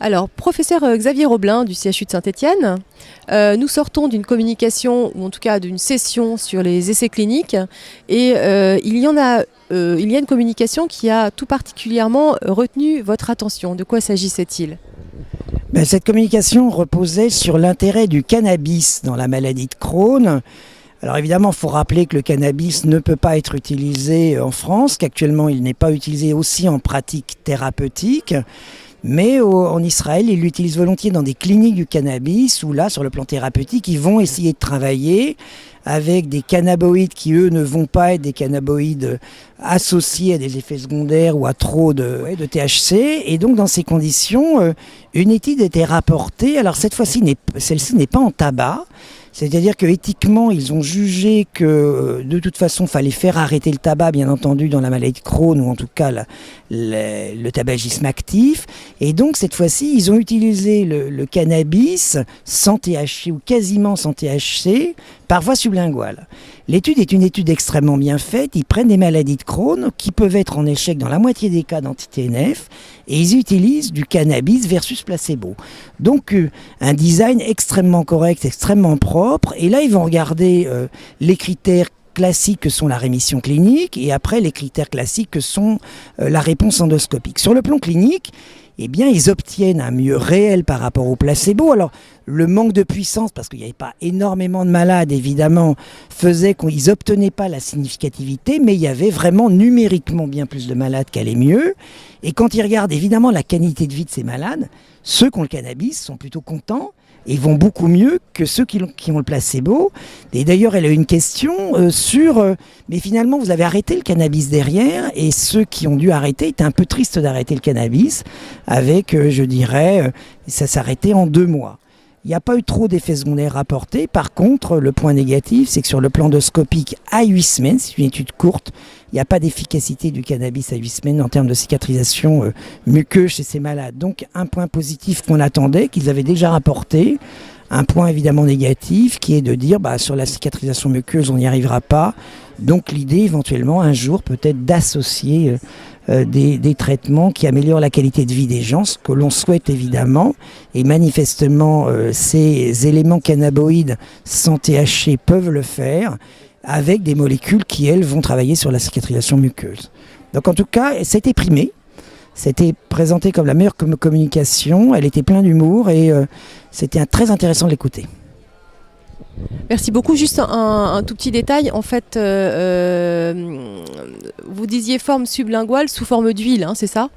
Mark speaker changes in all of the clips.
Speaker 1: Alors, professeur Xavier Roblin du CHU de Saint-Étienne, nous sortons d'une communication, ou en tout cas d'une session sur les essais cliniques, et il y a une communication qui a tout particulièrement retenu votre attention. De quoi s'agissait-il?
Speaker 2: Cette communication reposait sur l'intérêt du cannabis dans la maladie de Crohn. Alors évidemment, il faut rappeler que le cannabis ne peut pas être utilisé en France, qu'actuellement il n'est pas utilisé aussi en pratique thérapeutique. Mais en Israël, ils l'utilisent volontiers dans des cliniques du cannabis où là, sur le plan thérapeutique, ils vont essayer de travailler avec des cannaboïdes qui, eux, ne vont pas être des cannaboïdes associés à des effets secondaires ou à trop de THC. Et donc, dans ces conditions, une étude a été rapportée. Alors, cette fois-ci, celle-ci n'est pas en tabac. C'est-à-dire qu'éthiquement, ils ont jugé que de toute façon, il fallait faire arrêter le tabac, bien entendu, dans la maladie de Crohn, ou en tout cas le tabagisme actif. Et donc, cette fois-ci, ils ont utilisé le cannabis sans THC ou quasiment sans THC par voie sublinguale. L'étude est une étude extrêmement bien faite. Ils prennent des maladies de Crohn qui peuvent être en échec dans la moitié des cas d'anti-TNF et ils utilisent du cannabis versus placebo. Donc, un design extrêmement correct, extrêmement propre. Et là, ils vont regarder les critères classiques que sont la rémission clinique et après les critères classiques que sont la réponse endoscopique. Sur le plan clinique, eh bien, ils obtiennent un mieux réel par rapport au placebo. Alors, le manque de puissance, parce qu'il n'y avait pas énormément de malades, évidemment, faisait qu'ils n'obtenaient pas la significativité, mais il y avait vraiment numériquement bien plus de malades qui allaient mieux. Et quand ils regardent évidemment la qualité de vie de ces malades, ceux qui ont le cannabis sont plutôt contents et vont beaucoup mieux que ceux qui ont le placebo. Et d'ailleurs, elle a eu une question sur mais finalement, vous avez arrêté le cannabis derrière, et ceux qui ont dû arrêter étaient un peu tristes d'arrêter le cannabis, avec, je dirais, ça s'arrêtait en 2 mois. Il n'y a pas eu trop d'effets secondaires rapportés. Par contre, le point négatif, c'est que sur le plan endoscopique, à 8 semaines, c'est une étude courte, il n'y a pas d'efficacité du cannabis à 8 semaines en termes de cicatrisation muqueuse chez ces malades. Donc, un point positif qu'on attendait, qu'ils avaient déjà rapporté. Un point évidemment négatif qui est de dire sur la cicatrisation muqueuse, on n'y arrivera pas. Donc, l'idée éventuellement, un jour, peut-être d'associer des traitements qui améliorent la qualité de vie des gens, ce que l'on souhaite évidemment. Et manifestement, ces éléments cannaboïdes sans THC peuvent le faire avec des molécules qui, elles, vont travailler sur la cicatrisation muqueuse. Donc en tout cas, c'était primé. C'était présenté comme la meilleure communication. Elle était pleine d'humour et c'était très intéressant de l'écouter.
Speaker 1: Merci beaucoup. Juste un tout petit détail. En fait, vous disiez forme sublinguale sous forme d'huile, c'est ça?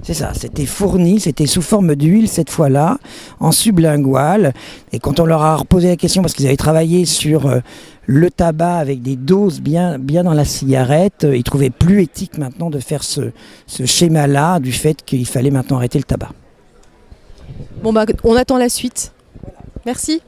Speaker 2: C'est ça, c'était fourni, c'était sous forme d'huile cette fois-là, en sublinguale. Et quand on leur a reposé la question, parce qu'ils avaient travaillé sur le tabac avec des doses bien dans la cigarette, ils trouvaient plus éthique maintenant de faire ce schéma-là du fait qu'il fallait maintenant arrêter le tabac.
Speaker 1: Bon, on attend la suite. Merci.